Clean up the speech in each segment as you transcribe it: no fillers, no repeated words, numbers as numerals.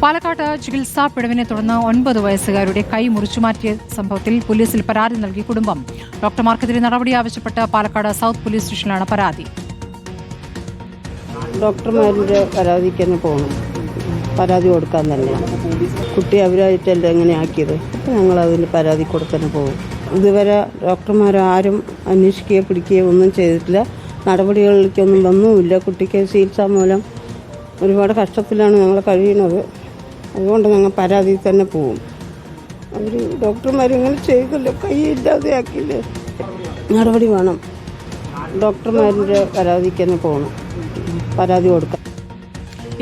പാലക്കാട് ചികിത്സാ പിഴവിനെ തുടർന്ന് 9 വയസ്സുകാരുടെ കൈ മുറിച്ചുമാറ്റിയ സംഭവത്തിൽ പോലീസിൽ പരാതി നൽകി കുടുംബം. ഡോക്ടർമാർക്കെതിരെ നടപടി ആവശ്യപ്പെട്ട് പാലക്കാട് സൗത്ത് പോലീസ് സ്റ്റേഷനിലാണ് പരാതി. ഡോക്ടർമാരുടെ പരാതിക്ക് തന്നെ പോകണം, പരാതി കൊടുക്കാൻ തന്നെ. കുട്ടി അവരായിട്ടല്ല എങ്ങനെ ആക്കിയത്, അപ്പോൾ ഞങ്ങൾ അതിന് പരാതി കൊടുക്കാൻ പോകും. ഇതുവരെ ഡോക്ടർമാരാരും അന്വേഷിക്കുകയോ പിടിക്കുകയോ ഒന്നും ചെയ്തിട്ടില്ല, നടപടികളിലേക്കൊന്നും വന്നുമില്ല. കുട്ടിക്ക് ചികിത്സാ മൂലം ഒരുപാട് കഷ്ടത്തിലാണ് ഞങ്ങൾ കഴിയുന്നത്. അതുകൊണ്ട് ഞങ്ങൾ പരാതി തന്നെ പോവും. അവർ ഡോക്ടർമാരിങ്ങനെ ചെയ്തല്ലോ, കൈ ഇല്ലാതെ ആക്കിയില്ലേ, നടപടി വേണം. ഡോക്ടർമാരുടെ പരാതിക്ക് തന്നെ പോകണം, പരാതി കൊടുക്കാം.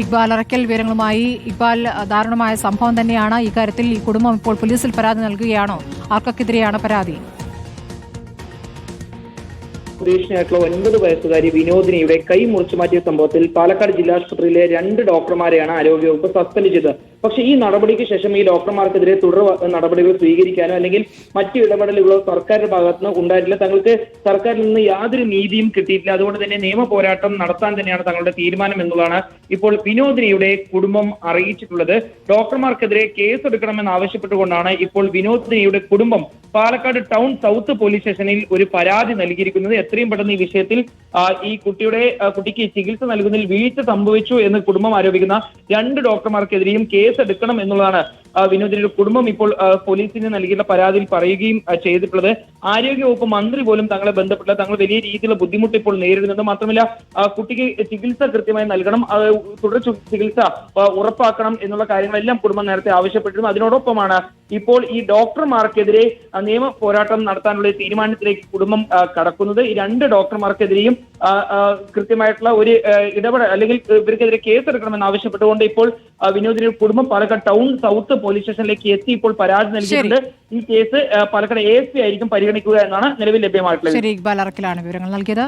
ഇക്ബാൽ അറക്കൽ വിവരങ്ങളുമായി. ഇക്ബാൽ, ദാരുണമായ സംഭവം തന്നെയാണ്. ഇക്കാര്യത്തിൽ ഈ കുടുംബം ഇപ്പോൾ പോലീസിൽ പരാതി നൽകുകയാണോ? ആർക്കൊക്കെതിരെയാണ് പരാതി? സ്വദേശിനിയായിട്ടുള്ള 9 വയസ്സുകാരി വിനോദിനിയുടെ കൈ മുറിച്ചു മാറ്റിയ സംഭവത്തിൽ പാലക്കാട് ജില്ലാ ആശുപത്രിയിലെ 2 ഡോക്ടർമാരെയാണ് ആരോഗ്യവകുപ്പ് സസ്പെൻഡ് ചെയ്തത്. പക്ഷേ ഈ നടപടിക്ക് ശേഷം ഈ ഡോക്ടർമാർക്കെതിരെ തുടർ നടപടികൾ സ്വീകരിക്കാനോ അല്ലെങ്കിൽ മറ്റു ഇടപെടലുകളോ സർക്കാരിന്റെ ഭാഗത്തുനിന്ന് ഉണ്ടായിട്ടില്ല. തങ്ങൾക്ക് സർക്കാരിൽ നിന്ന് യാതൊരു നീതിയും കിട്ടിയിട്ടില്ല. അതുകൊണ്ട് തന്നെ നിയമ പോരാട്ടം നടത്താൻ തന്നെയാണ് തങ്ങളുടെ തീരുമാനം എന്നുള്ളതാണ് ഇപ്പോൾ വിനോദിനിയുടെ കുടുംബം അറിയിച്ചിട്ടുള്ളത്. ഡോക്ടർമാർക്കെതിരെ കേസെടുക്കണമെന്ന് ആവശ്യപ്പെട്ടുകൊണ്ടാണ് ഇപ്പോൾ വിനോദിനിയുടെ കുടുംബം പാലക്കാട് ടൗൺ സൗത്ത് പോലീസ് സ്റ്റേഷനിൽ ഒരു പരാതി നൽകിയിരിക്കുന്നത്. എത്രയും പെട്ടെന്ന് ഈ വിഷയത്തിൽ ഈ കുട്ടിക്ക് ചികിത്സ നൽകുന്നതിൽ വീഴ്ച സംഭവിച്ചു എന്ന് കുടുംബം ആരോപിക്കുന്ന 2 ഡോക്ടർമാർക്കെതിരെയും കേസെടുക്കണം എന്നുള്ളതാണ് വിനോദിനിയുടെ കുടുംബം ഇപ്പോൾ പോലീസിന് നൽകിയുള്ള പരാതിയിൽ പറയുകയും ചെയ്തിട്ടുള്ളത്. ആരോഗ്യവകുപ്പ് മന്ത്രി പോലും തങ്ങളെ ബന്ധപ്പെട്ടില്ല. തങ്ങൾ വലിയ രീതിയിലുള്ള ബുദ്ധിമുട്ട് ഇപ്പോൾ നേരിടുന്നുണ്ട്. മാത്രമല്ല കുട്ടിക്ക് ചികിത്സ കൃത്യമായി നൽകണം, തുടർ ചികിത്സ ഉറപ്പാക്കണം എന്നുള്ള കാര്യങ്ങളെല്ലാം കുടുംബം നേരത്തെ ആവശ്യപ്പെട്ടിരുന്നു. അതിനോടൊപ്പമാണ് ഇപ്പോൾ ഈ ഡോക്ടർമാർക്കെതിരെ നിയമ പോരാട്ടം നടത്താനുള്ള തീരുമാനത്തിലേക്ക് കുടുംബം കടക്കുന്നത്. ഈ 2 ഡോക്ടർമാർക്കെതിരെയും കൃത്യമായിട്ടുള്ള ഒരു ഇടപെടൽ അല്ലെങ്കിൽ ഇവർക്കെതിരെ കേസെടുക്കണമെന്ന് ആവശ്യപ്പെട്ടുകൊണ്ട് ഇപ്പോൾ വിനോദിനിയുടെ കുടുംബം പാലക്കാട് ടൗൺ സൗത്ത് പോലീസ് സ്റ്റേഷനിലേക്ക് എത്തി ഇപ്പോൾ പരാതി നൽകിയിട്ടുണ്ട്. ഈ കേസ് പാലക്കാട് ASP ആയിരിക്കും പരിഗണിക്കുക എന്നാണ് നിലവിൽ ലഭ്യമായിട്ടുള്ളത്. ശരി, ഇക്ബാൽ അറക്കലാണ് വിവരങ്ങൾ നൽകിയത്.